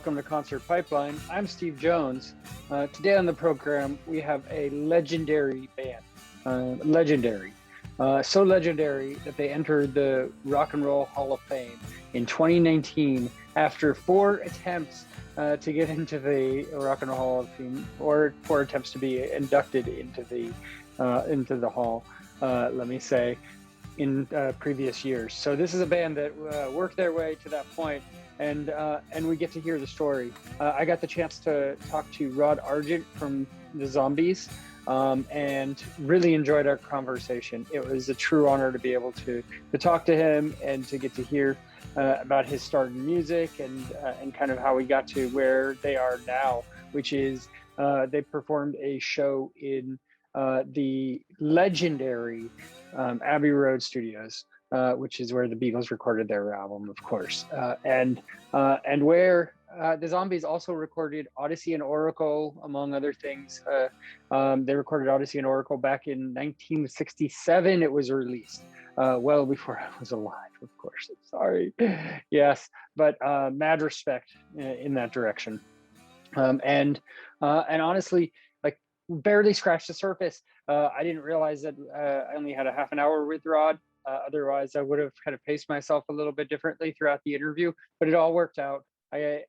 welcome to Concert Pipeline. I'm Steve Jones. Today on the program, we have a legendary band. So legendary that they entered the Rock and Roll Hall of Fame in 2019 after 4 attempts to get into the Rock and Roll Hall of Fame, or 4 attempts to be inducted into the hall, let me say, in previous years. So this is a band that worked their way to that point, and we get to hear the story. I got the chance to talk to Rod Argent from the Zombies, and really enjoyed our conversation. It was a true honor to be able to talk to him and to get to hear about his start in music and kind of how he got to where they are now, which is they performed a show in the legendary Abbey Road Studios, which is where the Beatles recorded their album, of course, and where the Zombies also recorded Odyssey and Oracle, among other things. They recorded Odyssey and Oracle back in 1967. It was released well before I was alive, of course. Sorry. Yes, but mad respect in that direction. And honestly, like, barely scratched the surface. I didn't realize that I only had a half an hour with Rod. Otherwise, I would have kind of paced myself a little bit differently throughout the interview, but it all worked out. I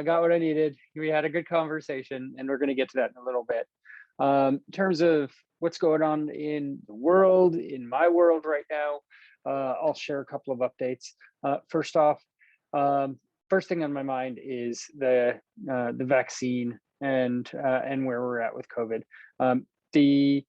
got what I needed. We had a good conversation, and we're going to get to that in a little bit. In terms of what's going on in the world, in my world right now, I'll share a couple of updates. First off, first thing on my mind is the vaccine and where we're at with COVID. The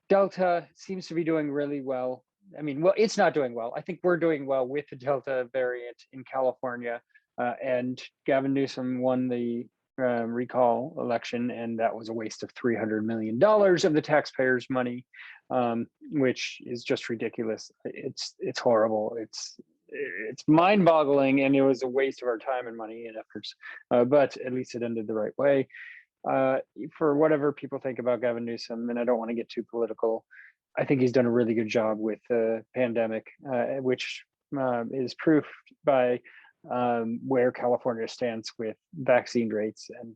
Delta seems to be doing really well. I mean, well, it's not doing well. I think we're doing well with the Delta variant in California. And Gavin Newsom won the recall election, and that was a waste of $300 million of the taxpayers' money, which is just ridiculous. It's horrible. It's mind-boggling, and it was a waste of our time and money and efforts. But at least it ended the right way. For whatever people think about Gavin Newsom, and I don't want to get too political, I think he's done a really good job with the pandemic, which is proof by where California stands with vaccine rates and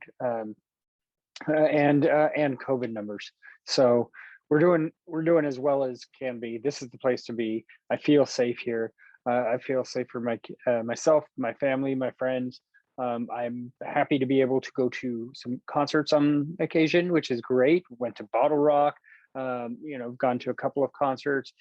COVID numbers. So we're doing as well as can be. This is the place to be. I feel safe here. I feel safe for myself, my family, my friends. I'm happy to be able to go to some concerts on occasion, which is great. Went to Bottle Rock. Gone to a couple of concerts.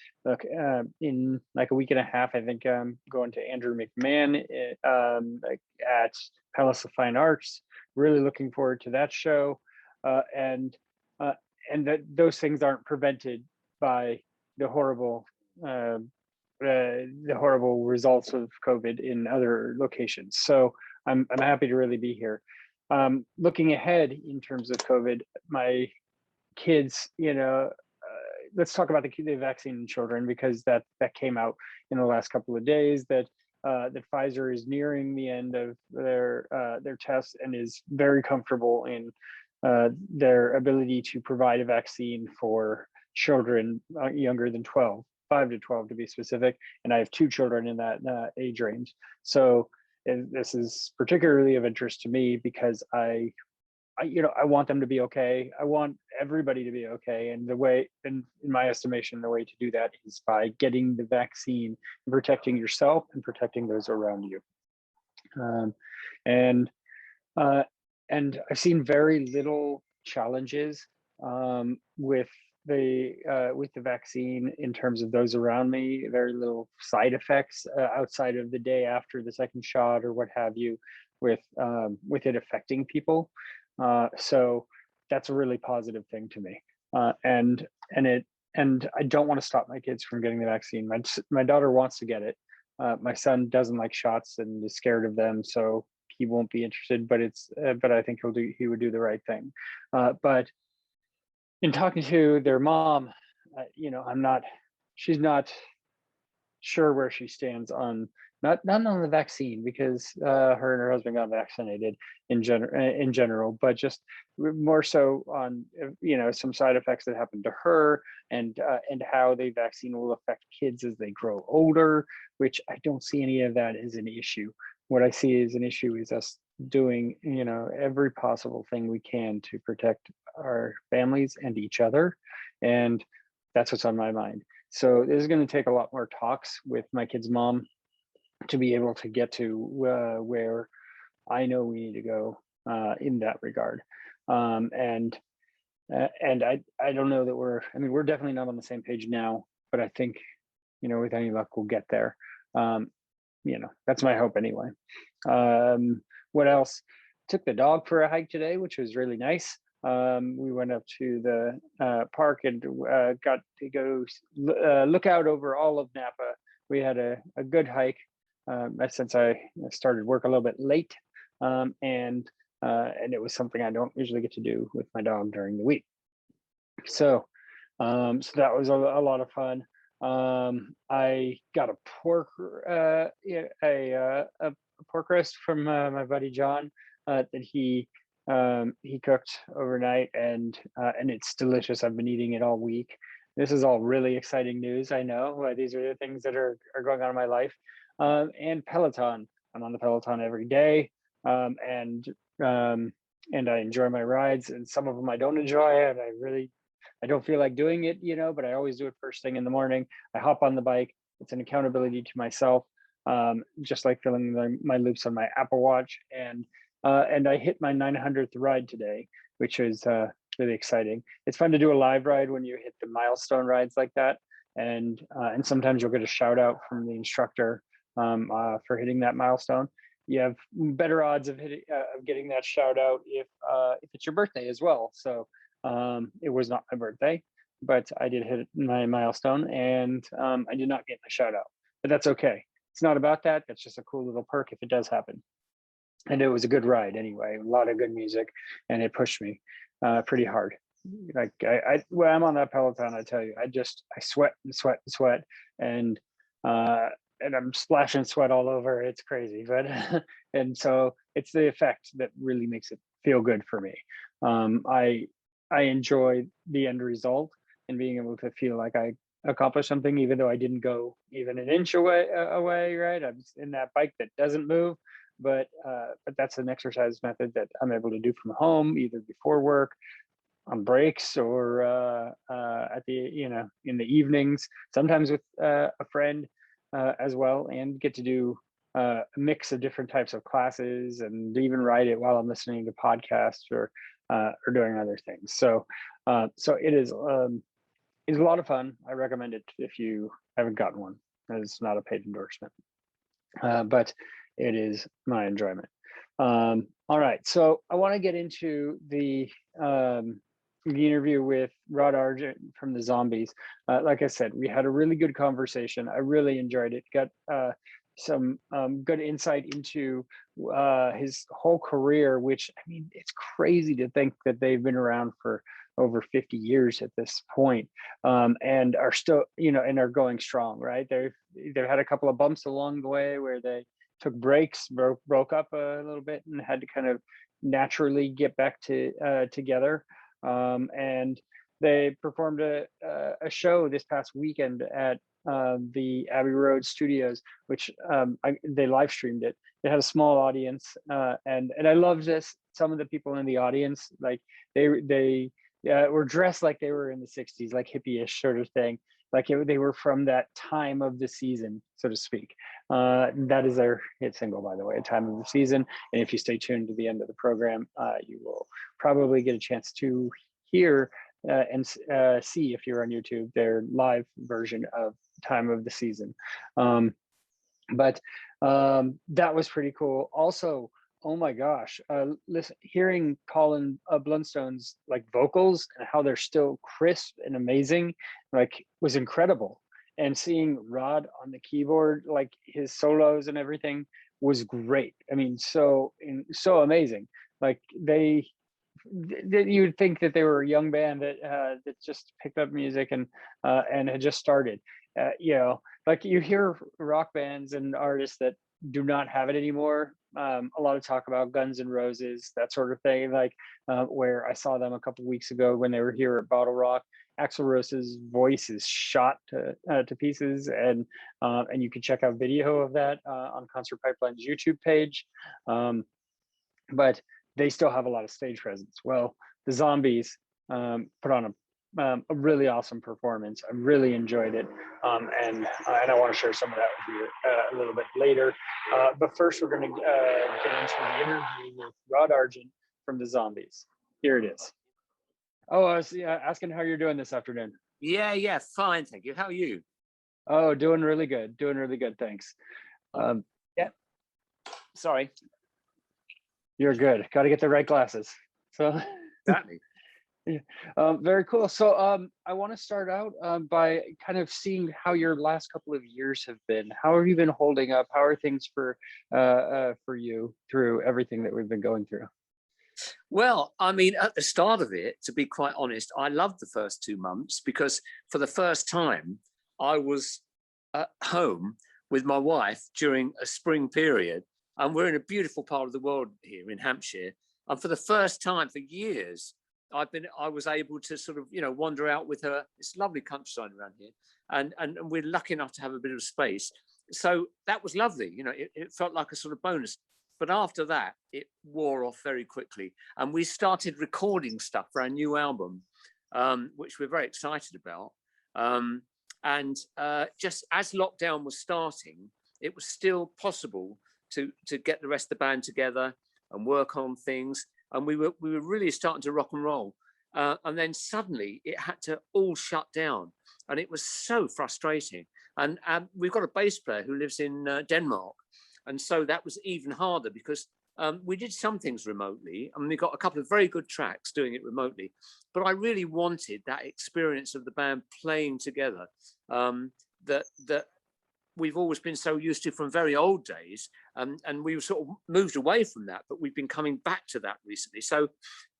In like a week and a half, I think I'm going to Andrew McMahon at Palace of Fine Arts. Really looking forward to that show, and that those things aren't prevented by the horrible results of COVID in other locations. So I'm happy to really be here. Looking ahead in terms of COVID, my kids, let's talk about the vaccine in children, because that came out in the last couple of days that Pfizer is nearing the end of their tests and is very comfortable in their ability to provide a vaccine for children younger than 12, 5 to 12 to be specific. And I have 2 children in that age range. So this is particularly of interest to me because I want them to be okay. I want everybody to be okay. And in my estimation, the way to do that is by getting the vaccine and protecting yourself and protecting those around you. And I've seen very little challenges with the vaccine in terms of those around me. Very little side effects outside of the day after the second shot or what have you, with it affecting people. So that's a really positive thing to me. And I don't want to stop my kids from getting the vaccine. My daughter wants to get it. My son doesn't like shots and is scared of them, so he won't be interested. But I think he would do the right thing. But in talking to their mom, she's not sure where she stands on not on the vaccine, because her and her husband got vaccinated in general, but just more so on some side effects that happened to her, and how the vaccine will affect kids as they grow older, which I don't see any of that as an issue. What I see as an issue is us doing, every possible thing we can to protect our families and each other. And that's what's on my mind. So this is going to take a lot more talks with my kid's mom to be able to get to where I know we need to go in that regard. And I don't know that we're definitely not on the same page now, but I think, with any luck, we'll get there. That's my hope anyway. What else? Took the dog for a hike today, which was really nice. We went up to the park and got to go look out over all of Napa. We had a good hike since I started work a little bit late, and it was something I don't usually get to do with my dog during the week. So that was a lot of fun. I got a pork a pork roast from my buddy John that he cooked overnight, and it's delicious. I've been eating it all week. This is all really exciting news. I know these are the things that are going on in my life. And Peloton. I'm on the Peloton every day, and I enjoy my rides. And some of them I don't enjoy, and I don't feel like doing it, but I always do it first thing in the morning. I hop on the bike. It's an accountability to myself, just like filling my loops on my Apple Watch. And I hit my 900th ride today, which is really exciting. It's fun to do a live ride when you hit the milestone rides like that. And sometimes you'll get a shout out from the instructor for hitting that milestone. You have better odds of getting that shout out if it's your birthday as well. So it was not my birthday, but I did hit my milestone, and I did not get the shout out, but that's okay. It's not about that. That's just a cool little perk if it does happen. And it was a good ride anyway, a lot of good music, and it pushed me pretty hard. Like when I'm on that Peloton, I tell you, I sweat and sweat and sweat, and I'm splashing sweat all over. It's crazy, but and so it's the effect that really makes it feel good for me. I enjoy the end result and being able to feel like I accomplished something, even though I didn't go even an inch away, right? I'm in that bike that doesn't move, but that's an exercise method that I'm able to do from home, either before work, on breaks, or at the, in the evenings, sometimes with a friend as well, and get to do a mix of different types of classes, and even ride it while I'm listening to podcasts or doing other things. So it is a lot of fun. I recommend it if you haven't gotten one. It's not a paid endorsement, but it is my enjoyment. All right, so I want to get into the interview with Rod Argent from the Zombies. Like I said, we had a really good conversation. I really enjoyed it. Got some good insight into his whole career, which, I mean, it's crazy to think that they've been around for over 50 years at this point, and are still, and are going strong, right? They've had a couple of bumps along the way where they took breaks, broke up a little bit, and had to kind of naturally get back to together. And they performed a show this past weekend at the Abbey Road Studios, which they live streamed it. It had a small audience, and I love this. Some of the people in the audience, like they were dressed like they were in the 60s, like hippie-ish sort of thing. Like they were from that time of the season, so to speak. That is their hit single, by the way, Time of the Season. And if you stay tuned to the end of the program, you will probably get a chance to hear and see, if you're on YouTube, their live version of Time of the Season. But that was pretty cool. Also, oh my gosh, hearing Colin Blunstone's like vocals and how they're still crisp and amazing, like, was incredible. And seeing Rod on the keyboard, like his solos and everything, was great. I mean, so amazing. Like you would think that they were a young band that just picked up music and had just started. Like you hear rock bands and artists that do not have it anymore. A lot of talk about Guns N' Roses, that sort of thing. Like where I saw them a couple of weeks ago when they were here at Bottle Rock. Axl Rose's voice is shot to pieces, and you can check out video of that on Concert Pipeline's YouTube page. but they still have a lot of stage presence. Well, the Zombies put on a really awesome performance. I really enjoyed it, and I want to share some of that with you a little bit later. But first, we're going to get into the interview with Rod Argent from the Zombies. Here it is. Oh, I was asking how you're doing this afternoon. Yeah, fine, thank you. How are you? Oh, doing really good. Thanks. Yeah. Sorry. You're good. Got to get the right glasses. So Exactly. very cool. So I want to start out by kind of seeing how your last couple of years have been. How have you been holding up? How are things for you through everything that we've been going through? Well, I mean, at the start of it, to be quite honest, I loved the first 2 months because for the first time, I was at home with my wife during a spring period. And we're in a beautiful part of the world here in Hampshire. And for the first time for years, I was able to sort of, wander out with her. It's lovely countryside around here. And we're lucky enough to have a bit of space. So that was lovely. It felt like a sort of bonus. But after that, it wore off very quickly. And we started recording stuff for our new album, which we're very excited about. And just as lockdown was starting, it was still possible to get the rest of the band together and work on things. And we were really starting to rock and roll. And then suddenly it had to all shut down. And it was so frustrating. And we've got a bass player who lives in Denmark. And so that was even harder because we did some things remotely, and we got a couple of very good tracks doing it remotely. But I really wanted that experience of the band playing together that we've always been so used to from very old days. And we sort of moved away from that, but we've been coming back to that recently. So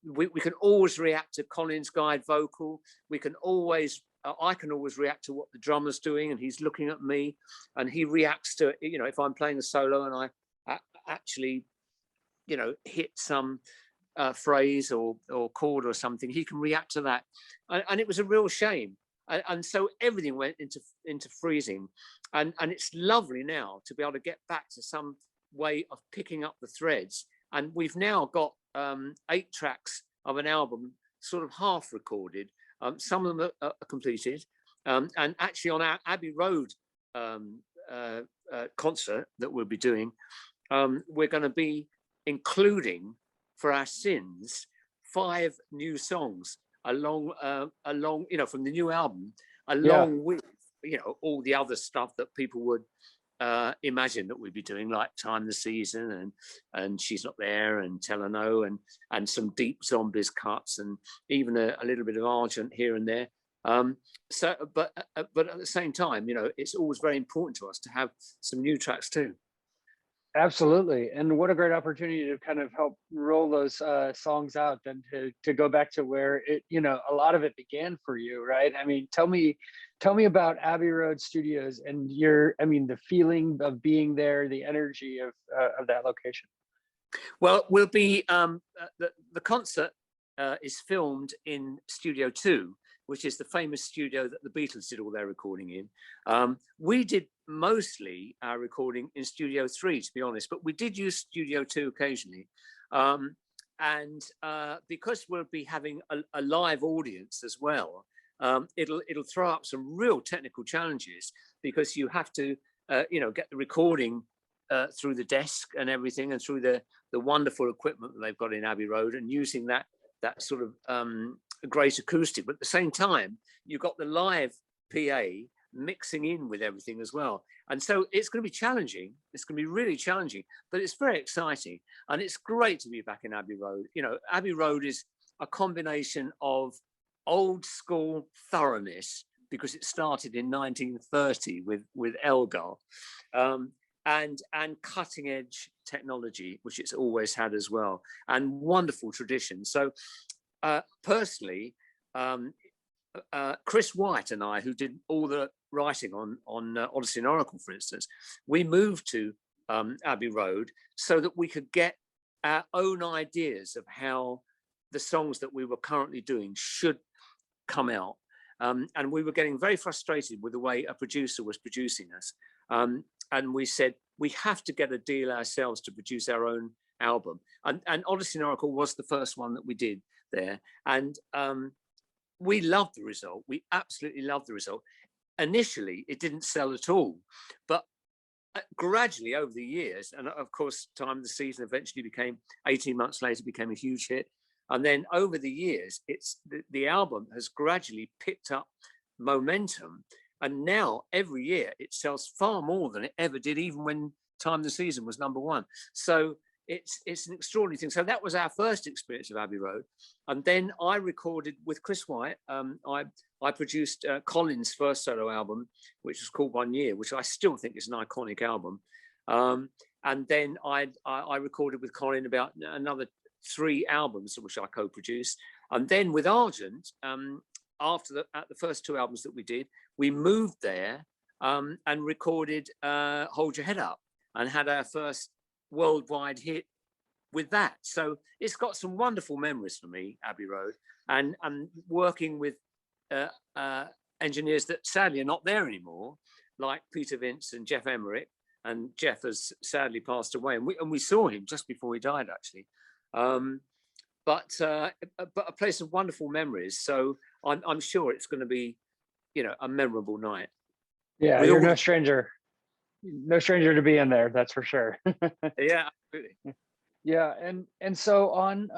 we can always react to Colin's guide vocal. I can always react to what the drummer's doing, and he's looking at me, and he reacts to, if I'm playing a solo and I actually, hit some phrase or chord or something, he can react to that. And it was a real shame. And so everything went into freezing. And it's lovely now to be able to get back to some way of picking up the threads. And we've now got 8 tracks of an album sort of half recorded. Some of them are completed. And actually on our Abbey Road concert that we'll be doing, we're going to be including for our sins 5 new songs along from the new album, along with all the other stuff that people would imagine that we'd be doing, like Time the Season and She's Not There and Tell Her No, and some deep Zombies cuts, and even a little bit of Argent here and there. But at the same time, it's always very important to us to have some new tracks too. Absolutely. And what a great opportunity to kind of help roll those songs out and to go back to where it, a lot of it began for you, right? I mean, tell me about Abbey Road Studios and the feeling of being there, the energy of that location. Well, we'll be, the concert is filmed in Studio 2, which is the famous studio that the Beatles did all their recording in. We did mostly our recording in Studio 3, to be honest, but we did use Studio 2 occasionally. And because we'll be having a live audience as well, it'll throw up some real technical challenges, because you have to, get the recording through the desk and everything, and through the wonderful equipment that they've got in Abbey Road, and using that sort of great acoustic. But at the same time, you've got the live PA mixing in with everything as well. And so it's going to be challenging. It's going to be really challenging, but it's very exciting. And it's great to be back in Abbey Road. Abbey Road is a combination of old school thoroughness, because it started in 1930 with Elgar, and cutting edge technology, which it's always had as well, and wonderful tradition. So personally, Chris White and I, who did all the writing on Odyssey and Oracle, for instance, we moved to Abbey Road so that we could get our own ideas of how the songs that we were currently doing should come out. And we were getting very frustrated with the way a producer was producing us. And we said, we have to get a deal ourselves to produce our own album. And Odyssey and Oracle was the first one that we did there. And we loved the result. We absolutely loved the result. Initially, it didn't sell at all, but gradually over the years, and of course, Time of the Season eventually became, 18 months later, became a huge hit. And then over the years, the album has gradually picked up momentum. And now every year it sells far more than it ever did, even when Time of the Season was #1. So it's an extraordinary thing. So that was our first experience of Abbey Road. And then I recorded with Chris White. I produced Colin's first solo album, which was called 1 Year, which I still think is an iconic album. And then I recorded with Colin about another 3 albums, which I co-produced. And then with Argent, at the first 2 albums that we did, we moved there and recorded Hold Your Head Up, and had our first worldwide hit with that. So it's got some wonderful memories for me, Abbey Road, and working with engineers that sadly are not there anymore, like Peter Vince and Jeff Emmerich. And Jeff has sadly passed away, and we saw him just before he died, actually. But a place of wonderful memories. So I'm sure it's going to be, a memorable night. Yeah, you're no stranger to be in there, that's for sure. Yeah, absolutely. Yeah, and so on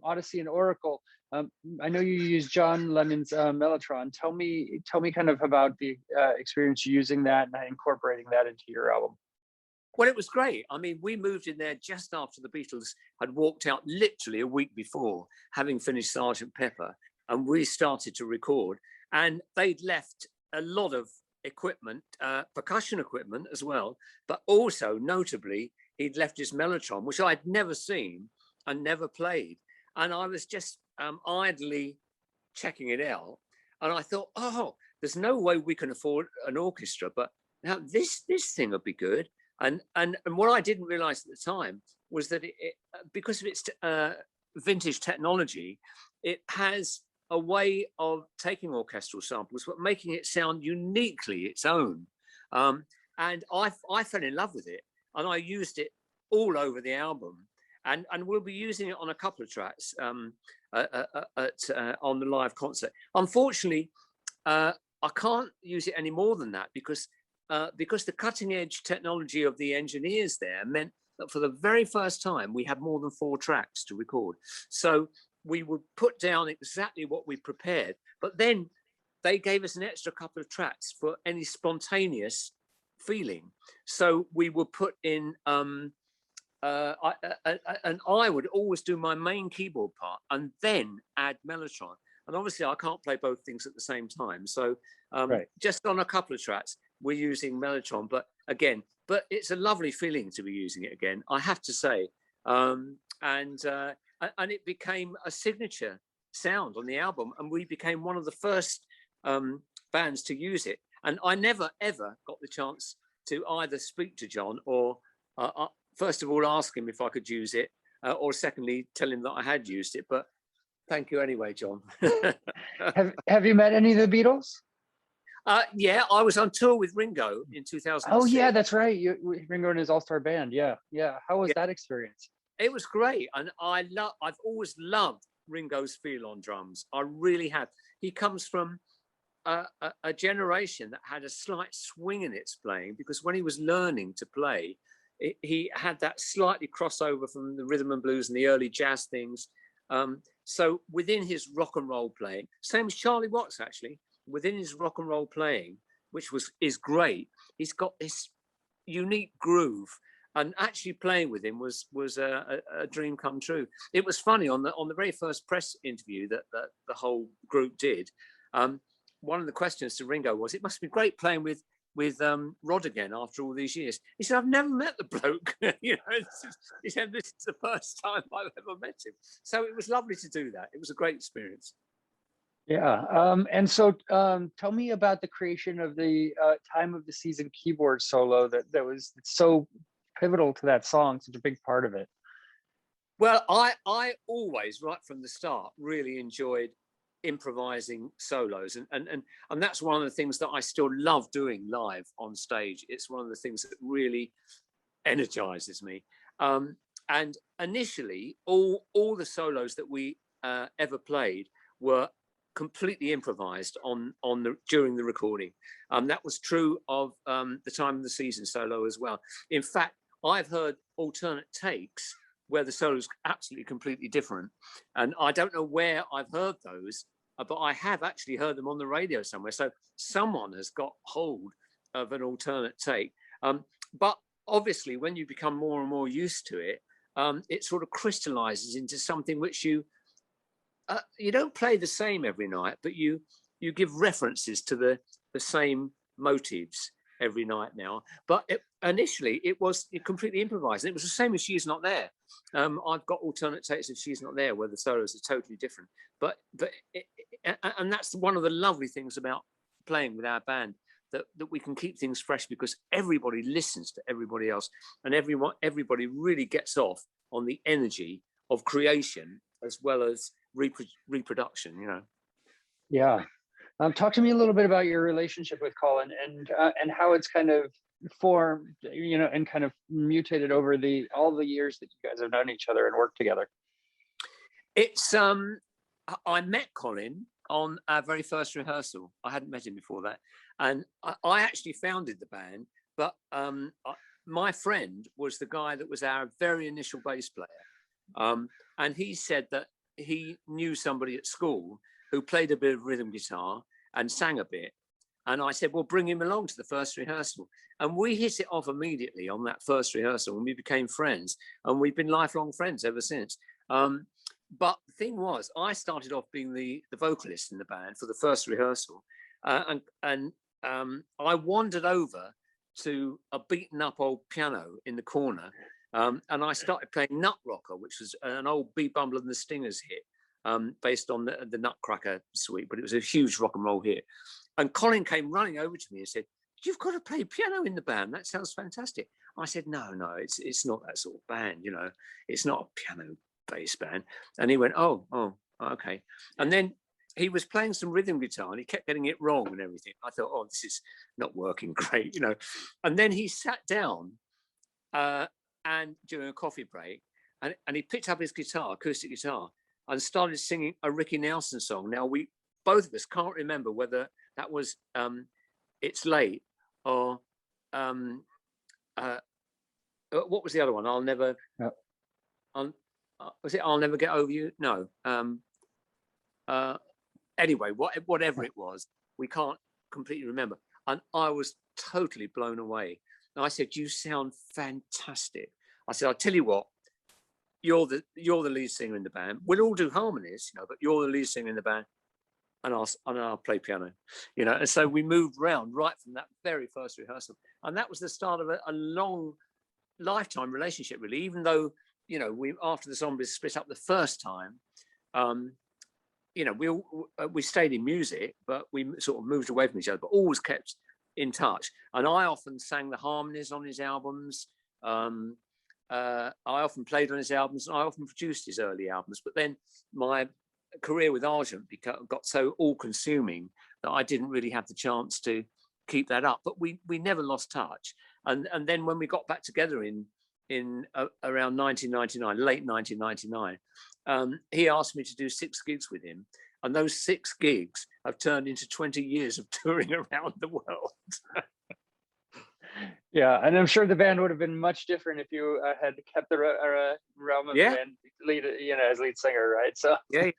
Odyssey and Oracle, I know you use John Lennon's Mellotron. Tell me kind of about the experience using that and incorporating that into your album. Well, it was great. I mean, we moved in there just after the Beatles had walked out literally a week before, having finished Sgt. Pepper, and we started to record. And they'd left a lot of equipment, percussion equipment as well, but also notably, he'd left his Mellotron, which I'd never seen and never played. And I was just idly checking it out. And I thought, oh, there's no way we can afford an orchestra, but now this thing would be good. And what I didn't realize at the time was that it because of its vintage technology, it has a way of taking orchestral samples but making it sound uniquely its own. And I fell in love with it, and I used it all over the album. And we'll be using it on a couple of tracks on the live concert. Unfortunately, I can't use it any more than that because the cutting edge technology of the engineers there meant that for the very first time, we had more than 4 tracks to record. So we would put down exactly what we prepared, but then they gave us an extra couple of tracks for any spontaneous feeling. So we would put in, and I would always do my main keyboard part and then add Mellotron. And obviously I can't play both things at the same time. So right. Just on a couple of tracks, we're using Mellotron, but it's a lovely feeling to be using it again, I have to say. And it became a signature sound on the album, and we became one of the first bands to use it. And I never, ever got the chance to either speak to John or, first of all, ask him if I could use it, or secondly, tell him that I had used it. But thank you anyway, John. Have you met any of the Beatles? Yeah, I was on tour with Ringo in 2006. Oh, yeah, that's right. Ringo and his all-star band. Yeah. How was that experience? It was great, and I've always loved Ringo's feel on drums. I really have. He comes from a generation that had a slight swing in its playing, because when he was learning to play, he had that slightly crossover from the rhythm and blues and the early jazz things. So within his rock and roll playing, same as Charlie Watts actually, within his rock and roll playing, which is great, he's got this unique groove. And actually playing with him was a dream come true. It was funny on the very first press interview that the whole group did. One of the questions to Ringo was, "It must be great playing with Rod again after all these years." He said, "I've never met the bloke." He said, "This is the first time I've ever met him." So it was lovely to do that. It was a great experience. Yeah. And so tell me about the creation of the Time of the Season keyboard solo that was so pivotal to that song, such a big part of it. Well, I always, right from the start, really enjoyed improvising solos, and that's one of the things that I still love doing live on stage. It's one of the things that really energizes me. And initially, all the solos that we ever played were completely improvised during the recording. That was true of the Time of the Season solo as well. In fact, I've heard alternate takes where the solo is absolutely completely different, and I don't know where I've heard those, but I have actually heard them on the radio somewhere. So someone has got hold of an alternate take. But obviously, when you become more and more used to it, it sort of crystallizes into something which you don't play the same every night, but you give references to the same motives every night now. But initially, it was completely improvised. And it was the same as She's Not There. I've got alternate takes of She's Not There where the solos are totally different. And that's one of the lovely things about playing with our band, that we can keep things fresh because everybody listens to everybody else, and everybody really gets off on the energy of creation as well as reproduction, you know. Yeah. Talk to me a little bit about your relationship with Colin and how it's kind of formed, you know, and kind of mutated over all the years that you guys have known each other and worked together. It's I met Colin on our very first rehearsal. I hadn't met him before that, and I actually founded the band, but my friend was the guy that was our very initial bass player, and he said that he knew somebody at school who played a bit of rhythm guitar and sang a bit. And I said, well, bring him along to the first rehearsal. And we hit it off immediately on that first rehearsal, and we became friends, and we've been lifelong friends ever since. But the thing was, I started off being the vocalist in the band for the first rehearsal. And I wandered over to a beaten up old piano in the corner. And I started playing Nut Rocker, which was an old B. Bumble and the Stingers hit, based on the Nutcracker suite, but it was a huge rock and roll hit. And Colin came running over to me and said, "You've got to play piano in the band. That sounds fantastic." I said, no, it's not that sort of band, you know. It's not a piano-based band. And he went, oh, okay. And then he was playing some rhythm guitar and he kept getting it wrong and everything. I thought, oh, this is not working great, you know. And then he sat down and during a coffee break, and he picked up his guitar, acoustic guitar, and started singing a Ricky Nelson song. Now, we both of us can't remember whether that was It's Late or what was the other one? I'll Never. Was it I'll Never Get Over You? No. Anyway, whatever it was, we can't completely remember. And I was totally blown away. And I said, "You sound fantastic." I said, "I'll tell you what. You're the lead singer in the band. We'll all do harmonies, you know, but you're the lead singer in the band, and I'll play piano, you know." And so we moved around right from that very first rehearsal, and that was the start of a long lifetime relationship, really. Even though, you know, we after the Zombies split up the first time, you know, we stayed in music, but we sort of moved away from each other, but always kept in touch. And I often sang the harmonies on his albums. I often played on his albums, and I often produced his early albums. But then my career with Argent got so all-consuming that I didn't really have the chance to keep that up. But we never lost touch. And then when we got back together in around 1999, late 1999, he asked me to do 6 gigs with him. And those 6 gigs have turned into 20 years of touring around the world. Yeah, and I'm sure the band would have been much different if you had kept the realm of the band lead, you know, as lead singer, right? So yeah.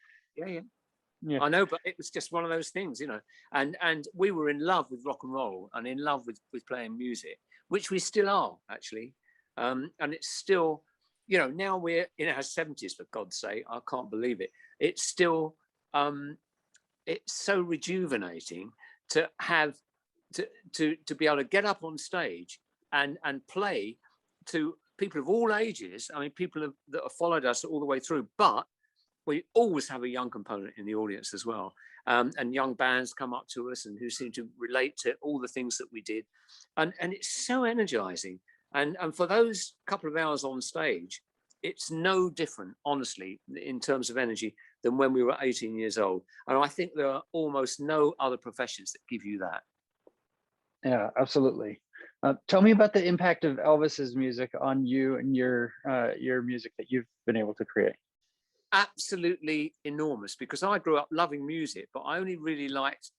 I know, but it was just one of those things, you know. And we were in love with rock and roll and in love with playing music, which we still are, actually. And it's still, you know, now we're in our 70s, for God's sake. I can't believe it. It's still, it's so rejuvenating to have to be able to get up on stage and play to people of all ages. I mean, people that have followed us all the way through, but we always have a young component in the audience as well. And young bands come up to us and who seem to relate to all the things that we did. And it's so energizing. And for those couple of hours on stage, it's no different, honestly, in terms of energy than when we were 18 years old. And I think there are almost no other professions that give you that. Yeah, absolutely. Tell me about the impact of Elvis's music on you and your music that you've been able to create. Absolutely enormous, because I grew up loving music, but I only really liked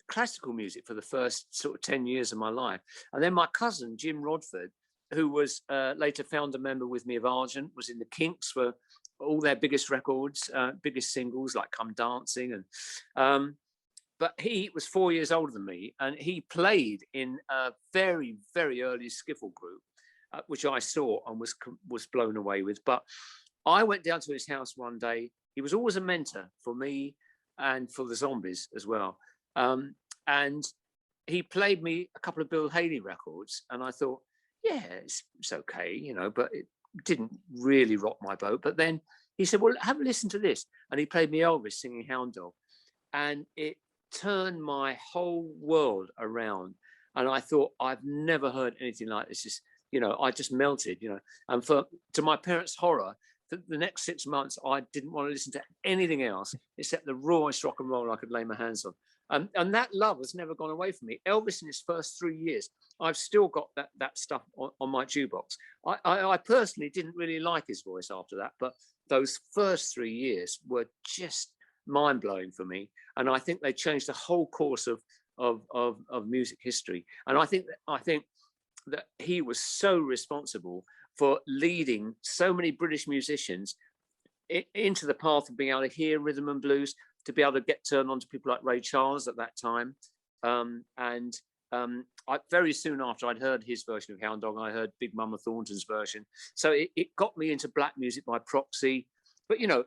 classical music for the first sort of 10 years of my life. And then my cousin, Jim Rodford, who was later founder member with me of Argent, was in the Kinks for all their biggest records, biggest singles like Come Dancing. And but he was 4 years older than me, and he played in a very, very early skiffle group, which I saw and was blown away with. But I went down to his house one day. He was always a mentor for me and for the Zombies as well. And he played me a couple of Bill Haley records, and I thought, yeah, it's okay, you know, but it didn't really rock my boat. But then he said, well, have a listen to this. And he played me Elvis singing Hound Dog. And it turned my whole world around. And I thought, I've never heard anything like this. Just, you know, I just melted, you know. And to my parents' horror, the next 6 months, I didn't want to listen to anything else except the rawest rock and roll I could lay my hands on. And that love has never gone away from me. Elvis, in his first 3 years, I've still got that stuff on my jukebox. I personally didn't really like his voice after that, but those first 3 years were just mind-blowing for me. And I think they changed the whole course of music history. And I think that he was so responsible for leading so many British musicians into the path of being able to hear rhythm and blues, to be able to get turned on to people like Ray Charles at that time. Very soon after I'd heard his version of Hound Dog, I heard Big Mama Thornton's version. So it got me into black music by proxy. But, you know,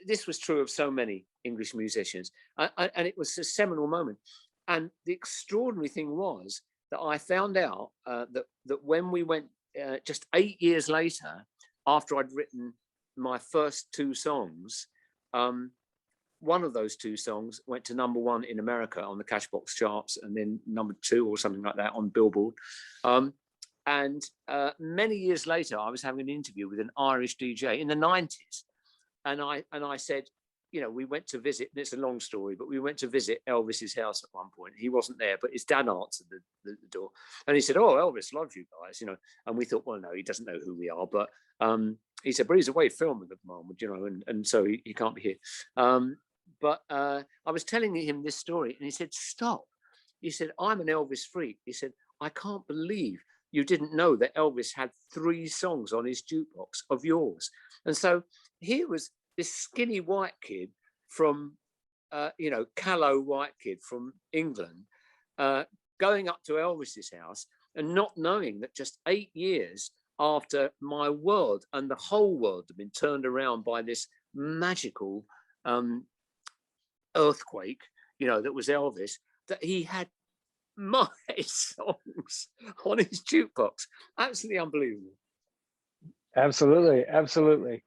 this was true of so many English musicians. And it was a seminal moment. And the extraordinary thing was that I found out that when we went just 8 years later, after I'd written my first two songs, one of those two songs went to #1 in America on the Cashbox charts, and then #2 or something like that on Billboard. And many years later, I was having an interview with an Irish DJ in the 90s. And I said, you know, we went to visit, and it's a long story, but we went to visit Elvis's house at one point. He wasn't there, but his dad answered the door. And he said, oh, Elvis loves you guys, you know. And we thought, well, no, he doesn't know who we are. But he said, but he's away filming at the moment, you know, and so he can't be here. But I was telling him this story, and he said, stop. He said, I'm an Elvis freak. He said, I can't believe you didn't know that Elvis had 3 songs on his jukebox of yours. And so here was this skinny white kid from, you know, callow white kid from England, going up to Elvis's house and not knowing that just 8 years after my world and the whole world had been turned around by this magical earthquake, you know, that was Elvis, that he had my songs on his jukebox. Absolutely unbelievable. Absolutely, absolutely.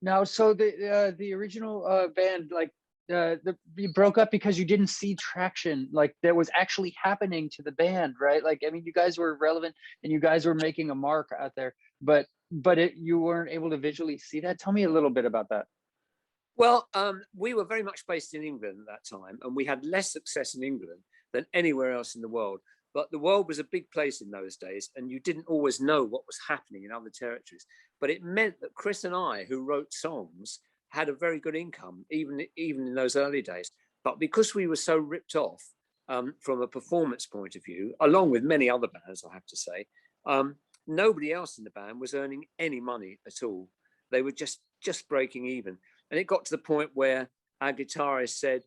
Now, so the original band, like, you broke up because you didn't see traction, like, that was actually happening to the band, right? Like, I mean, you guys were relevant and you guys were making a mark out there, but you weren't able to visually see that. Tell me a little bit about that. Well, we were very much based in England at that time, and we had less success in England than anywhere else in the world. But the world was a big place in those days, and you didn't always know what was happening in other territories. But it meant that Chris and I, who wrote songs, had a very good income, even in those early days. But because we were so ripped off from a performance point of view, along with many other bands, I have to say, nobody else in the band was earning any money at all. They were just breaking even. And it got to the point where our guitarist said,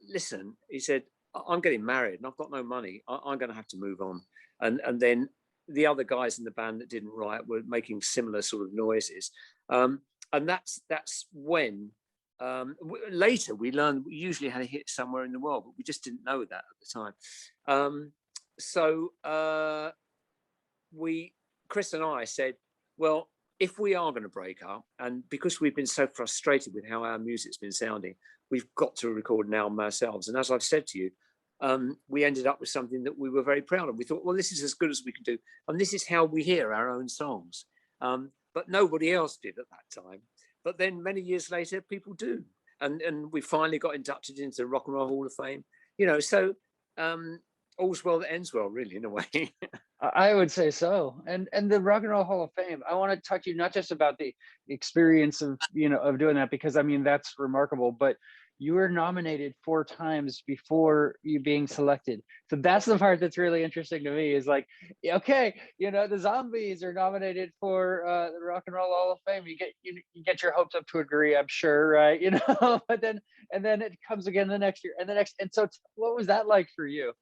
listen, he said, I'm getting married and I've got no money. I'm going to have to move on. And then the other guys in the band that didn't write were making similar sort of noises. And that's when later we learned we usually had a hit somewhere in the world, but we just didn't know that at the time. So Chris and I said, well, if we are going to break up, and because we've been so frustrated with how our music's been sounding, we've got to record an album ourselves. And as I've said to you, we ended up with something that we were very proud of. We thought, well, this is as good as we can do. And this is how we hear our own songs. But nobody else did at that time. But then many years later, people do. And we finally got inducted into the Rock and Roll Hall of Fame. You know, so all's well that ends well, really, in a way. I would say so. And the Rock and Roll Hall of Fame, I want to talk to you not just about the experience of, of doing that, because I mean that's remarkable, but you were nominated 4 times before you being selected. So that's the part that's really interesting to me, is like, okay, the Zombies are nominated for the Rock and Roll Hall of Fame. You get your hopes up to a degree, I'm sure, right? But then it comes again the next year and the next. And so what was that like for you?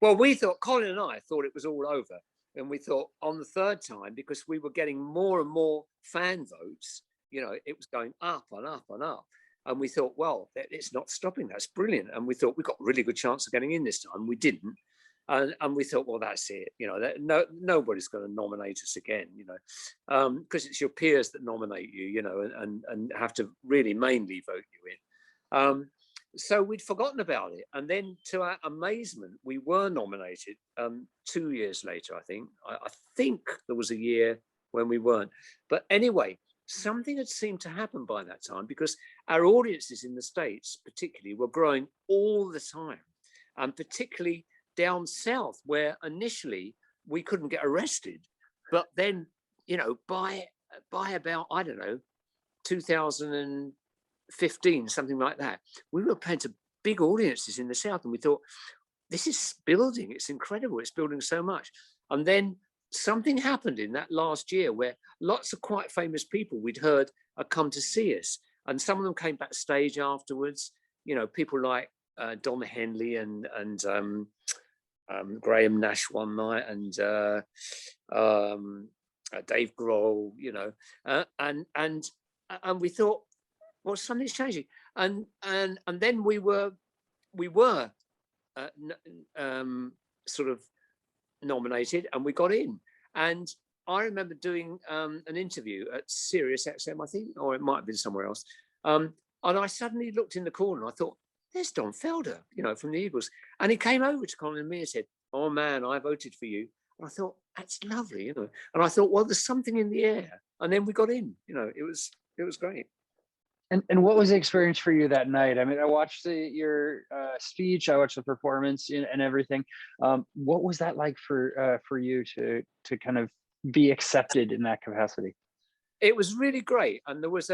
Well, Colin and I thought it was all over. And we thought on the third time, because we were getting more and more fan votes, it was going up and up and up. And we thought, well, it's not stopping. That's brilliant. And we thought we got a really good chance of getting in this time. We didn't. And we thought, well, that's it. Nobody's going to nominate us again, because it's your peers that nominate you, and have to really mainly vote you in. So we'd forgotten about it. And then to our amazement, we were nominated 2 years later, I think. I think there was a year when we weren't. But anyway, something had seemed to happen by that time, because our audiences in the States particularly were growing all the time. And particularly down south, where initially we couldn't get arrested. But then, by about, I don't know, 2015, something like that, we were playing to big audiences in the South, and we thought, this is building, it's incredible, it's building so much. And then something happened in that last year where lots of quite famous people we'd heard had come to see us, and some of them came backstage afterwards, people like Don Henley and Graham Nash one night, and Dave Grohl, and we thought, well, something's changing, and then we were sort of nominated, and we got in. And I remember doing an interview at Sirius XM, I think, or it might have been somewhere else. And I suddenly looked in the corner, and I thought, there's Don Felder, from the Eagles. And he came over to Colin and me and said, oh man, I voted for you. And I thought, that's lovely, And I thought, well, there's something in the air. And then we got in, it was great. And what was the experience for you that night? I mean, I watched your speech, I watched the performance and everything. What was that like for you to kind of be accepted in that capacity? It was really great. And there was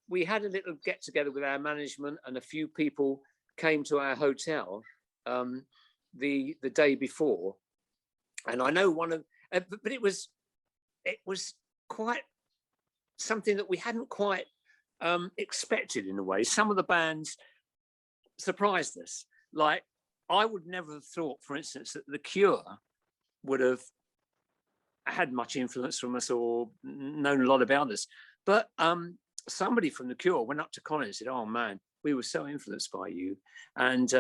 we had a little get together with our management, and a few people came to our hotel the day before. And I know one of, but it was quite something that we hadn't quite expected in a way. Some of the bands surprised us. Like, I would never have thought, for instance, that The Cure would have had much influence from us or known a lot about us. But somebody from The Cure went up to Colin and said, oh man, we were so influenced by you, and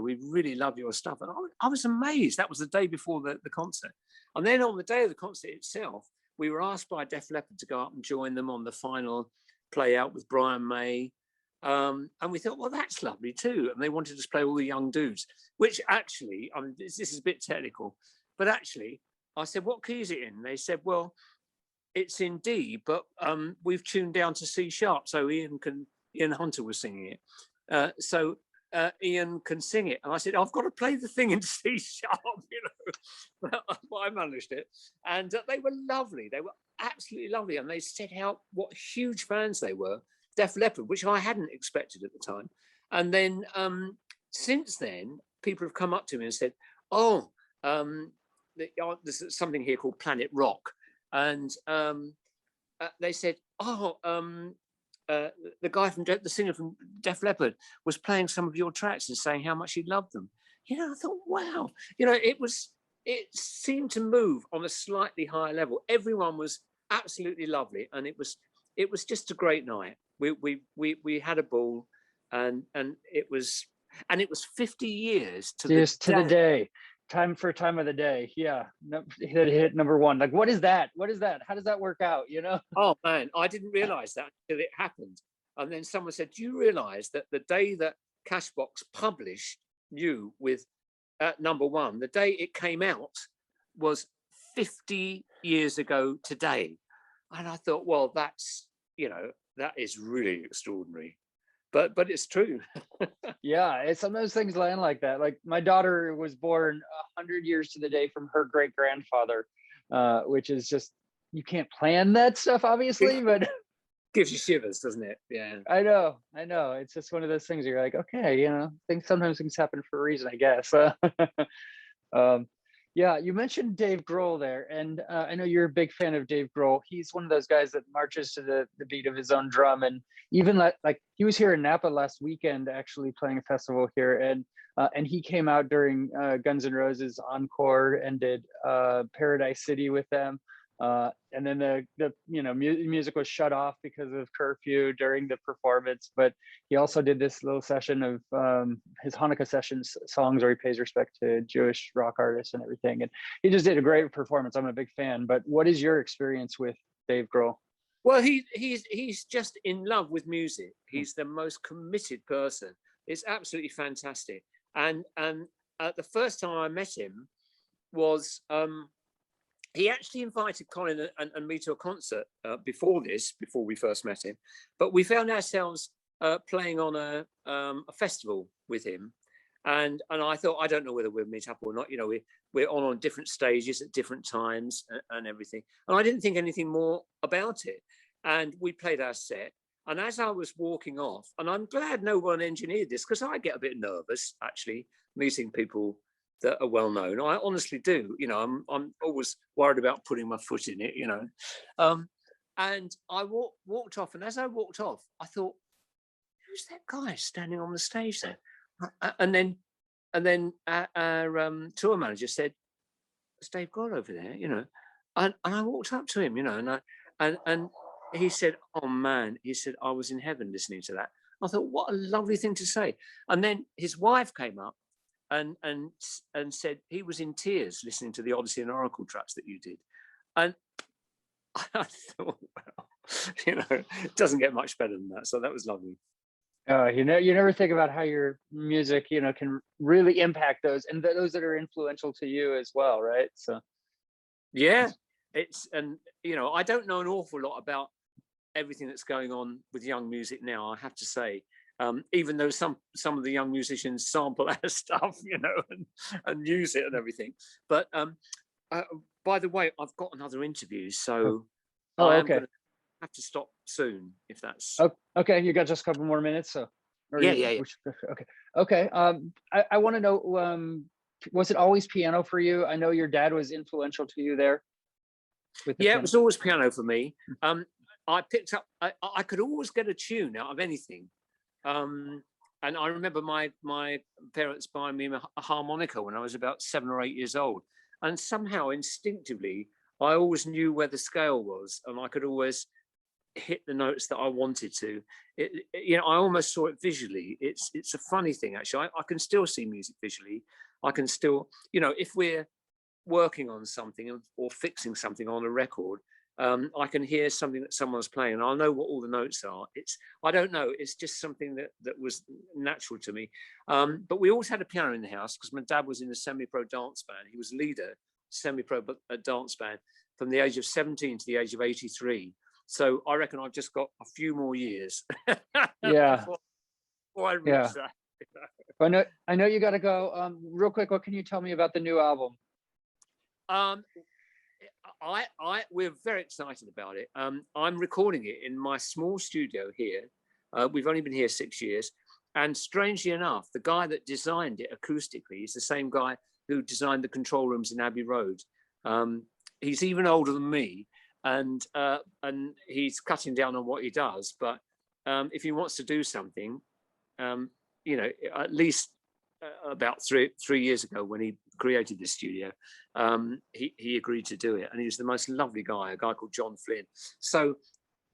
we really love your stuff. And I was amazed. That was the day before the concert. And then on the day of the concert itself, we were asked by Def Leppard to go up and join them on the final play out with Brian May. And we thought, well, that's lovely too. And they wanted us to play all the young dudes, which actually, this is a bit technical, but actually I said, what key is it in? And they said, well, it's in D, but we've tuned down to C sharp. So Ian Hunter was singing it. So Ian can sing it. And I said, I've got to play the thing in C sharp, but I managed it. And they were lovely. They were absolutely lovely. And they said what huge fans they were, Def Leppard, which I hadn't expected at the time. And then since then, people have come up to me and said, oh, there's something here called Planet Rock. And they said, oh, the guy the singer from Def Leppard was playing some of your tracks and saying how much he loved them. I thought, wow, it seemed to move on a slightly higher level. Everyone was absolutely lovely, and it was just a great night. We had a ball, and it was 50 years to the day. Time of the day. Yeah. Hit number one. Like, what is that? How does that work out? Oh man, I didn't realize that until it happened. And then someone said, do you realize that the day that Cashbox published you with number one, the day it came out was 50 years ago today? And I thought, well, that's, that is really extraordinary. but it's true. Yeah, sometimes things land like that. Like my daughter was born 100 years to the day from her great grandfather, which is just, you can't plan that stuff, obviously, but Gives you shivers, doesn't it? Yeah. I know. It's just one of those things. You're like, okay, sometimes things happen for a reason, I guess. um, yeah, you mentioned Dave Grohl there, and I know you're a big fan of Dave Grohl. He's one of those guys that marches to the beat of his own drum, and even like he was here in Napa last weekend, actually playing a festival here, and he came out during Guns N' Roses encore and did Paradise City with them. And then the music was shut off because of curfew during the performance, but he also did this little session of his Hanukkah sessions songs where he pays respect to Jewish rock artists and everything, and he just did a great performance. I'm a big fan. But what is your experience with Dave Grohl? Well, he's just in love with music. He's the most committed person. It's absolutely fantastic. And the first time I met him was he actually invited Colin and me to a concert before we first met him. But we found ourselves playing on a festival with him, and I thought, I don't know whether we'll meet up or not. We're on different stages at different times and everything, and I didn't think anything more about it. And we played our set, and as I was walking off, and I'm glad no one engineered this, because I get a bit nervous actually meeting people that are well known. I honestly do. I'm always worried about putting my foot in it. And I walked off, and as I walked off, I thought, who's that guy standing on the stage there? And then our tour manager said, "It's Dave Grohl over there," and I walked up to him, and he said, "Oh man," he said, "I was in heaven listening to that." I thought, what a lovely thing to say. And then his wife came up and said he was in tears listening to the Odyssey and Oracle tracks that you did. And I thought, well, it doesn't get much better than that. So that was lovely. You never think about how your music, can really impact those, and those that are influential to you as well, right? So yeah, I don't know an awful lot about everything that's going on with young music now, I have to say. Even though some of the young musicians sample our stuff, and use it and everything. But by the way, I've got another interview, so I am going to have to stop soon, if that's okay. You got just a couple more minutes, so yeah. Okay. I want to know, was it always piano for you? I know your dad was influential to you there. It was always piano for me. I picked up. I could always get a tune out of anything. And I remember my parents buying me a harmonica when I was about 7 or 8 years old, and somehow instinctively I always knew where the scale was, and I could always hit the notes that I wanted to. I almost saw it visually. It's a funny thing, actually. I can still see music visually. I can still, if we're working on something or fixing something on a record, I can hear something that someone's playing, and I'll know what all the notes are. I don't know. It's just something that was natural to me. But we always had a piano in the house because my dad was in a semi-pro dance band. He was leader, semi-pro dance band from the age of 17 to the age of 83. So I reckon I've just got a few more years. Yeah. before I reach that. I know you got to go. Real quick, what can you tell me about the new album? We're very excited about it. I'm recording it in my small studio here. We've only been here 6 years, and strangely enough, the guy that designed it acoustically is the same guy who designed the control rooms in Abbey Road. He's even older than me, and he's cutting down on what he does. But if he wants to do something, at least about three years ago when he created this studio, he agreed to do it, and he's the most lovely guy, a guy called John Flynn. So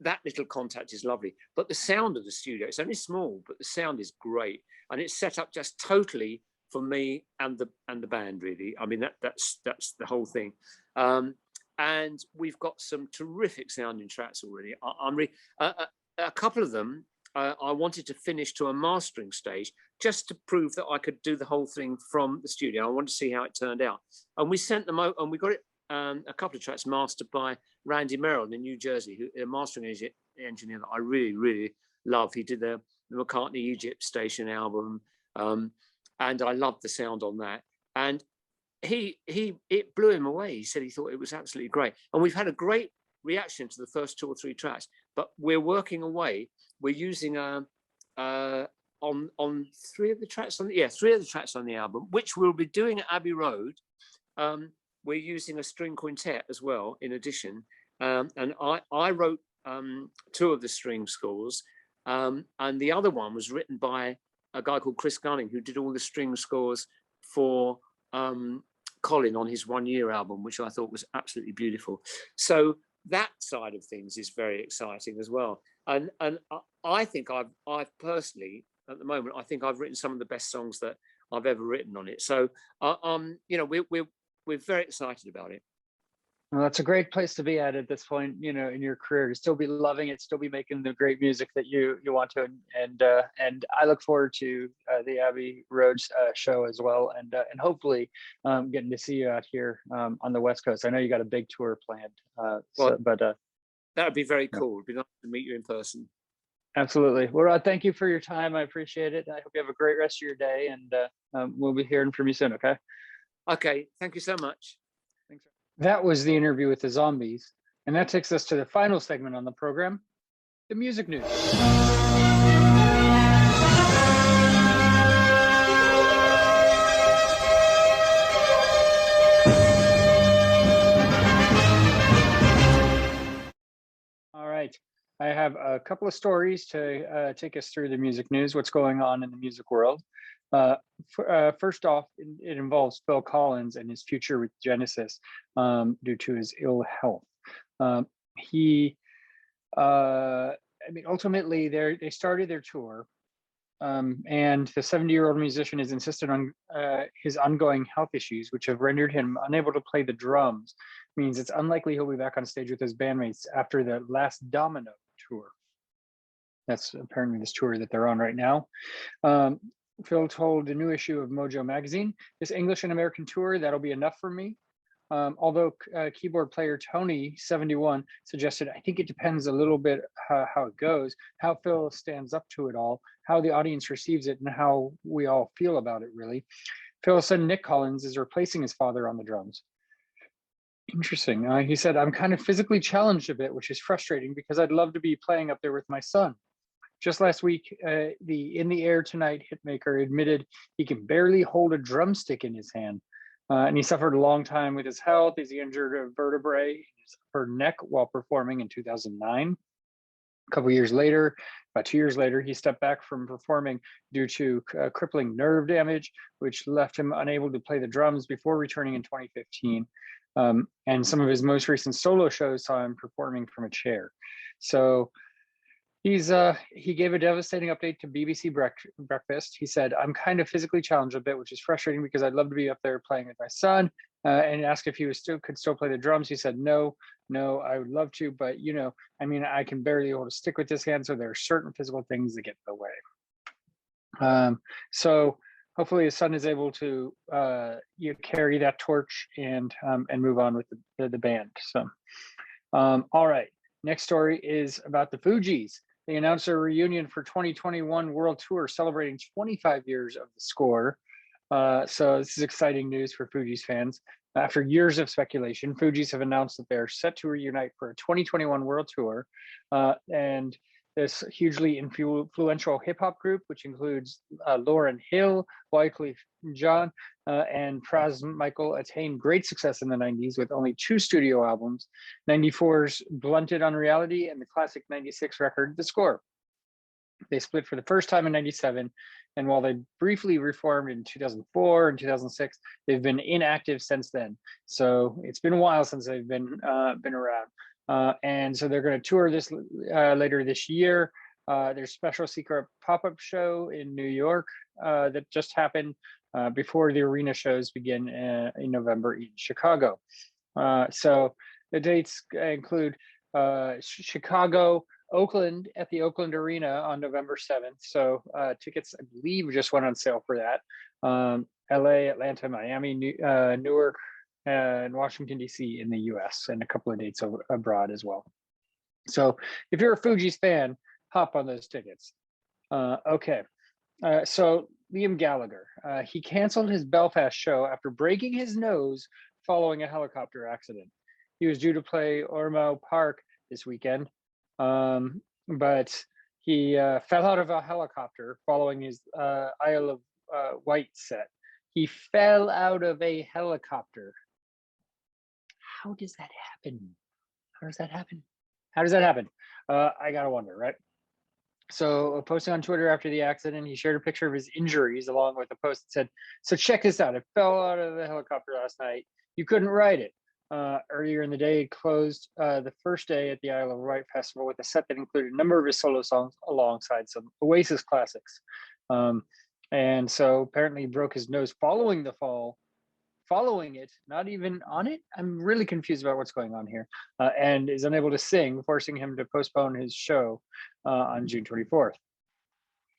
that little contact is lovely. But the sound of the studio, it's only small, but the sound is great, and it's set up just totally for me and the band, really. I mean, that's the whole thing. And we've got some terrific sounding tracks already. A couple of them I wanted to finish to a mastering stage just to prove that I could do the whole thing from the studio. I wanted to see how it turned out. And we sent them out, and we got it, a couple of tracks mastered by Randy Merrill in New Jersey, a mastering engineer that I really, really love. He did the the McCartney Egypt Station album, and I loved the sound on that. And it blew him away. He said he thought it was absolutely great. And we've had a great reaction to the first 2 or 3 tracks, but we're working away. We're using on 3 of the tracks on 3 of the tracks on the album, which we'll be doing at Abbey Road. We're using a string quintet as well, in addition. And I wrote 2 of the string scores, and the other one was written by a guy called Chris Gunning, who did all the string scores for Colin on his 1 Year album, which I thought was absolutely beautiful. So that side of things is very exciting as well. And I think I've personally, at the moment, I think I've written some of the best songs that I've ever written on it. So we're very excited about it. Well, that's a great place to be at this point, in your career, to still be loving it, still be making the great music that you want to, and I look forward to the Abbey Road show as well, and hopefully getting to see you out here on the West Coast. I know you got a big tour planned, that would be very cool. It'd be nice to meet you in person. Absolutely. Well, Rod, thank you for your time. I appreciate it. I hope you have a great rest of your day, and we'll be hearing from you soon. Okay. Okay. Thank you so much. Thanks. That was the interview with the Zombies, and that takes us to the final segment on the program, the music news. All right, I have a couple of stories to take us through the music news, what's going on in the music world. First off, it involves Phil Collins and his future with Genesis due to his ill health. Ultimately, they started their tour, and the 70-year-old musician has insisted on his ongoing health issues, which have rendered him unable to play the drums. Means it's unlikely he'll be back on stage with his bandmates after the last Domino tour. That's apparently this tour that they're on right now. Phil told the new issue of Mojo magazine, "This English and American tour, that'll be enough for me." Although keyboard player Tony, 71, suggested, "I think it depends a little bit how it goes, how Phil stands up to it all, how the audience receives it, and how we all feel about it, really." Phil's son, Nick Collins, is replacing his father on the drums. Interesting. He said, "I'm kind of physically challenged a bit, which is frustrating because I'd love to be playing up there with my son." Just last week, the In the Air Tonight hitmaker admitted he can barely hold a drumstick in his hand. And he suffered a long time with his health as he injured a vertebrae in his upper neck while performing in 2009. A couple years later, about 2 years later, he stepped back from performing due to crippling nerve damage, which left him unable to play the drums before returning in 2015. And some of his most recent solo shows saw him performing from a chair. So he gave a devastating update to BBC Breakfast. He said, "I'm kind of physically challenged a bit, which is frustrating because I'd love to be up there playing with my son." And asked if he could still play the drums. He said, no, I would love to, but I can barely hold a stick with this hand, so there are certain physical things that get in the way. So hopefully his son is able to carry that torch and move on with the band. So, all right. Next story is about the Fugees. They announced a reunion for 2021 World Tour celebrating 25 years of the score. So this is exciting news for Fugees fans. After years of speculation, Fugees have announced that they're set to reunite for a 2021 World Tour. And this hugely influential hip hop group, which includes Lauryn Hill, Wyclef Jean, and Pras Michael, attained great success in the 90s with only 2 studio albums, 94's Blunted on Reality and the classic 96 record, The Score. They split for the first time in 97, and while they briefly reformed in 2004 and 2006, they've been inactive since then. So it's been a while since they've been around. And so they're going to tour this later this year. Their special secret pop-up show in New York that just happened before the arena shows begin in November in Chicago. So the dates include Chicago, Oakland at the Oakland Arena on November 7th. So tickets, I believe, just went on sale for that. LA, Atlanta, Miami, Newark, and Washington, D.C. in the US, and a couple of dates abroad as well. So if you're a Fugees fan, hop on those tickets. Okay. So Liam Gallagher, he canceled his Belfast show after breaking his nose following a helicopter accident. He was due to play Ormeau Park this weekend, but he fell out of a helicopter following his Isle of Wight set. He fell out of a helicopter. How does that happen? How does that happen? How does that happen? I gotta wonder, right? So posting on Twitter after the accident, he shared a picture of his injuries along with a post that said, "So check this out. I fell out of the helicopter last night. You couldn't write it." Earlier in the day, he closed the first day at the Isle of Wight Festival with a set that included a number of his solo songs alongside some Oasis classics. And so apparently he broke his nose following the fall, following it, not even on it. I'm really confused about what's going on here, and is unable to sing, forcing him to postpone his show on June 24th.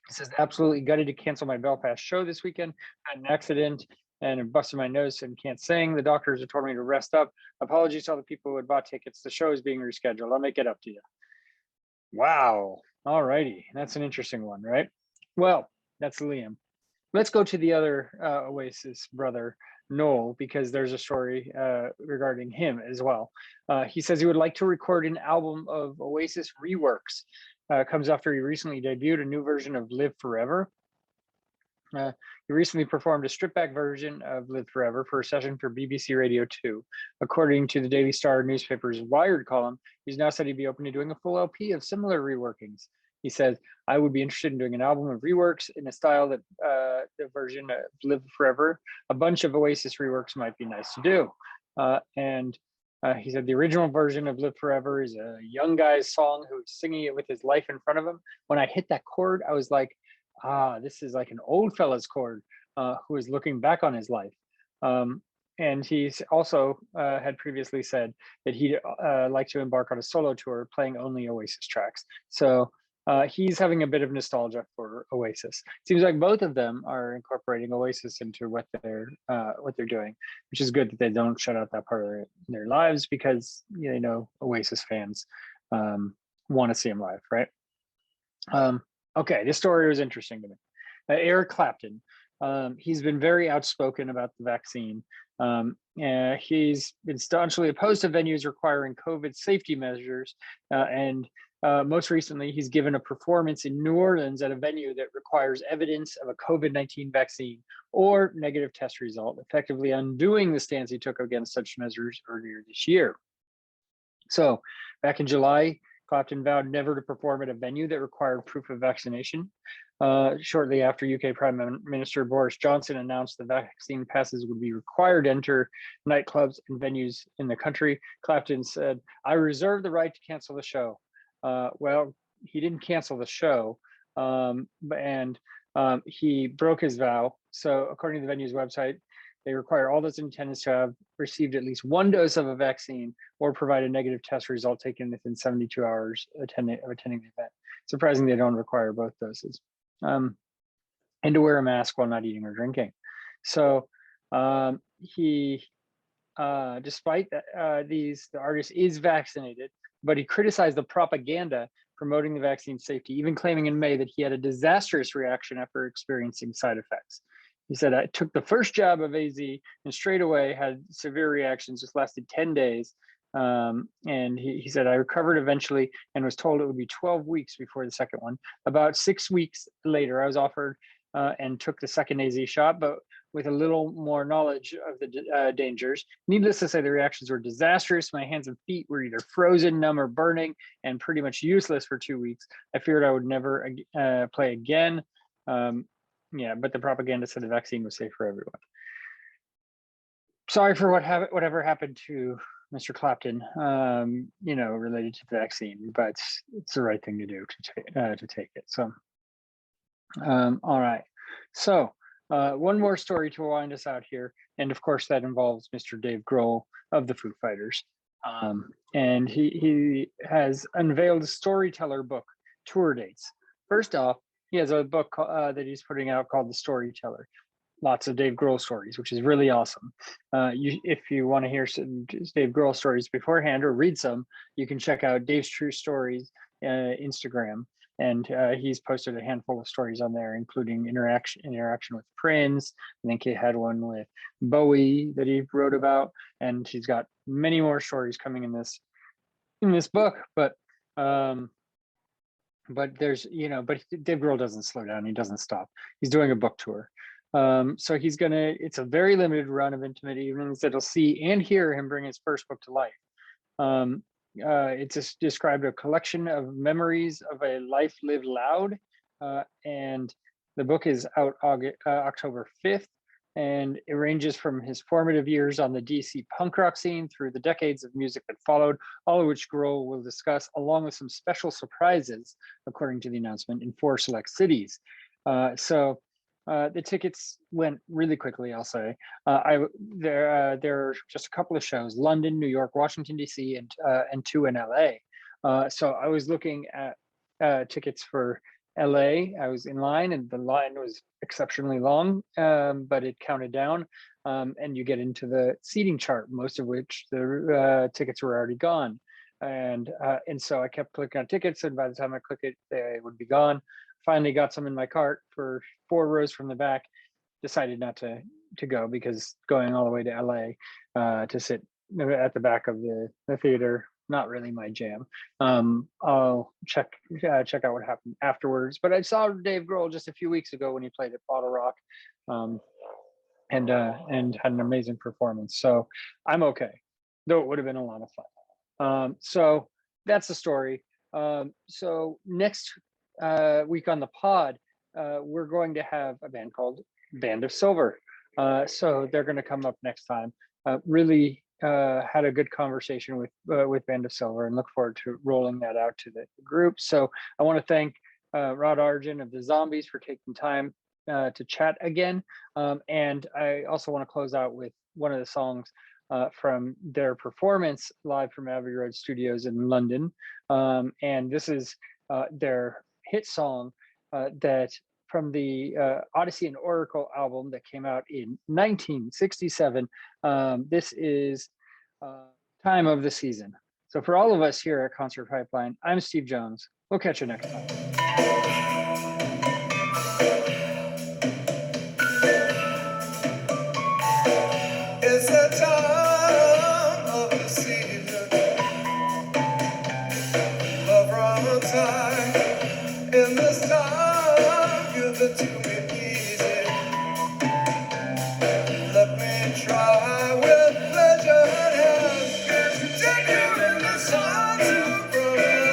He says, absolutely gutted to cancel my Belfast show this weekend. I had an accident and busted my nose and can't sing. The doctors have told me to rest up. Apologies to all the people who had bought tickets. The show is being rescheduled. I'll make it up to you. Wow. All righty. That's an interesting one, right? Well, that's Liam. Let's go to the other Oasis brother, Noel, because there's a story regarding him as well. He says he would like to record an album of Oasis reworks. Comes after he recently debuted a new version of Live Forever. He recently performed a stripped-back version of Live Forever for a session for BBC Radio 2. According to the Daily Star newspaper's Wired column, he's now said he'd be open to doing a full LP of similar reworkings. He says, I would be interested in doing an album of reworks in a style that the version of Live Forever, a bunch of Oasis reworks might be nice to do. He said the original version of Live Forever is a young guy's song who's singing it with his life in front of him. When I hit that chord, I was like, this is like an old fella's chord who is looking back on his life. And he's also had previously said that he'd like to embark on a solo tour playing only Oasis tracks. So he's having a bit of nostalgia for Oasis. Seems like both of them are incorporating Oasis into what they're doing, which is good that they don't shut out that part of their lives, because they know Oasis fans want to see them live, right? Okay, this story was interesting to me. Eric Clapton, he's been very outspoken about the vaccine. He's been staunchly opposed to venues requiring COVID safety measures, and most recently, he's given a performance in New Orleans at a venue that requires evidence of a COVID-19 vaccine or negative test result, effectively undoing the stance he took against such measures earlier this year. So back in July, Clapton vowed never to perform at a venue that required proof of vaccination. Shortly after, UK Prime Minister Boris Johnson announced the vaccine passes would be required to enter nightclubs and venues in the country, Clapton said, I reserve the right to cancel the show. Well, he didn't cancel the show, and he broke his vow. So according to the venue's website, they require all those in attendance to have received at least one dose of a vaccine or provide a negative test result taken within 72 hours of attending the event. Surprising they don't require both doses. And to wear a mask while not eating or drinking. So despite that, the artist is vaccinated, but he criticized the propaganda promoting the vaccine safety, even claiming in May that he had a disastrous reaction after experiencing side effects. He said, I took the first jab of AZ and straight away had severe reactions, just lasted 10 days. And he said, I recovered eventually and was told it would be 12 weeks before the second one. About 6 weeks later, I was offered and took the second AZ shot, but with a little more knowledge of the dangers. Needless to say, the reactions were disastrous. My hands and feet were either frozen, numb, or burning, and pretty much useless for 2 weeks. I feared I would never play again. Yeah, but the propaganda said the vaccine was safe for everyone. Sorry for whatever happened to Mr. Clapton, related to the vaccine, but it's the right thing to do to take it. So, all right. So, one more story to wind us out here, and of course that involves Mr. Dave Grohl of the Foo Fighters, and he has unveiled a storyteller book, tour dates. First off, he has a book that he's putting out called The Storyteller. Lots of Dave Grohl stories, which is really awesome. If you want to hear some Dave Grohl stories beforehand or read some, you can check out Dave's True Stories Instagram. and he's posted a handful of stories on there, including interaction with Prince. I think he had one with Bowie that he wrote about, and he's got many more stories coming in this book. But there's, but Dave Grohl doesn't slow down. He doesn't stop. He's doing a book tour. So it's a very limited run of intimate evenings that'll see and hear him bring his first book to life. It's just described a collection of memories of a life lived loud. And the book is out October 5th. And it ranges from his formative years on the DC punk rock scene through the decades of music that followed, all of which Grohl will discuss, along with some special surprises, according to the announcement, in 4 select cities. So the tickets went really quickly, I'll say. There are just a couple of shows: London, New York, Washington, D.C., and 2 in L.A. So I was looking at tickets for LA. I was in line, and the line was exceptionally long, but it counted down, and you get into the seating chart, most of which the tickets were already gone. And so I kept clicking on tickets, and by the time I click it, they would be gone. Finally got some in my cart for 4 rows from the back. Decided not to go, because going all the way to LA to sit at the back of the theater, not really my jam. I'll check out what happened afterwards. But I saw Dave Grohl just a few weeks ago when he played at Bottle Rock, and had an amazing performance. So I'm okay, though it would have been a lot of fun. So that's the story. So next week on the pod, we're going to have a band called Band of Silver. So they're going to come up next time. Really had a good conversation with Band of Silver, and look forward to rolling that out to the group. So I want to thank Rod Argent of the Zombies for taking time to chat again. And I also want to close out with one of the songs from their performance live from Abbey Road Studios in London. And this is their hit song that from the Odyssey and Oracle album that came out in 1967. This is Time of the Season. So for all of us here at Concert Pipeline, I'm Steve Jones. We'll catch you next time. It's the time of the season, love runs high. In this time, give it to me easy. Let me try with pleasure and hand. Take you in the sun to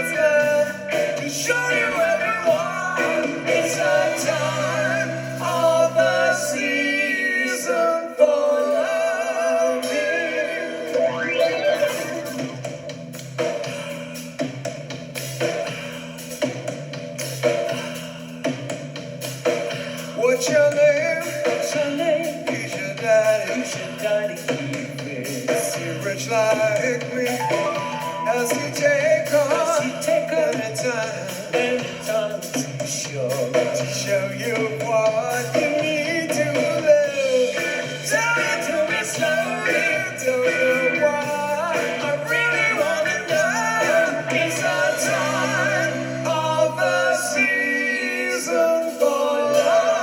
promised land, to show you everyone. It's the time of the season for loving. What's your name? What's your name? He's your daddy. He's your daddy. Is he rich like me? Has he take on anytime to show you what you need to live? Tell it to me slowly. Tell you why I really want to know. It's the time of the season for loving.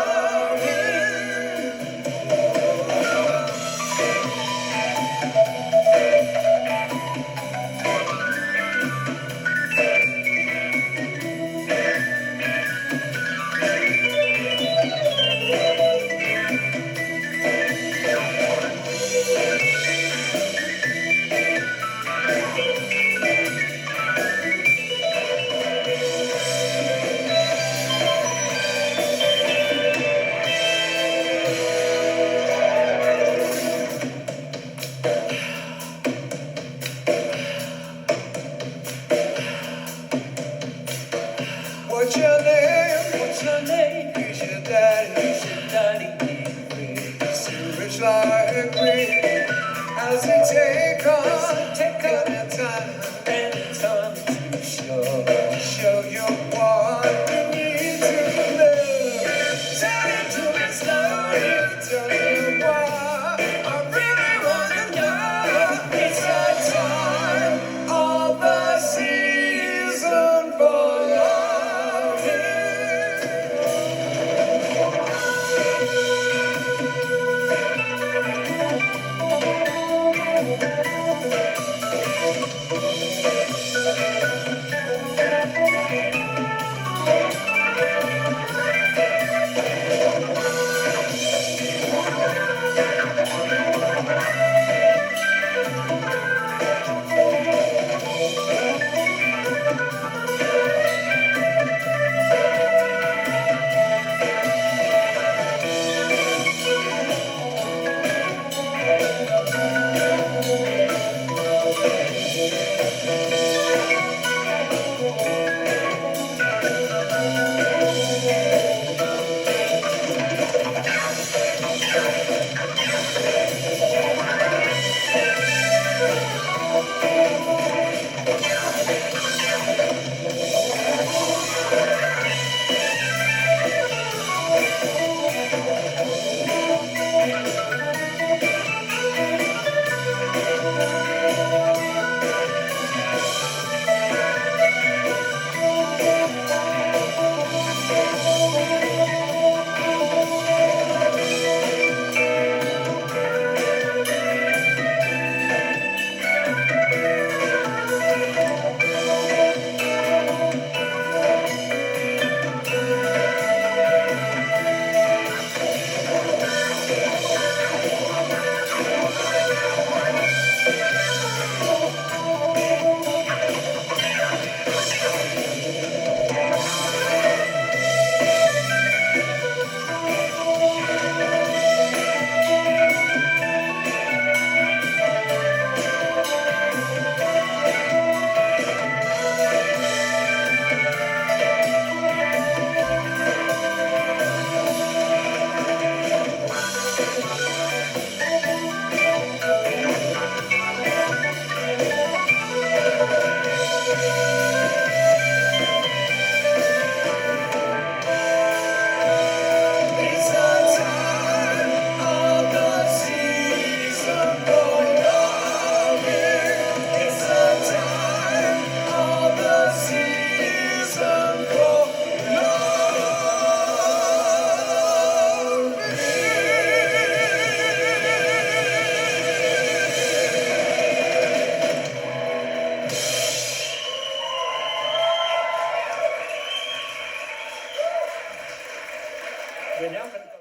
We're now going to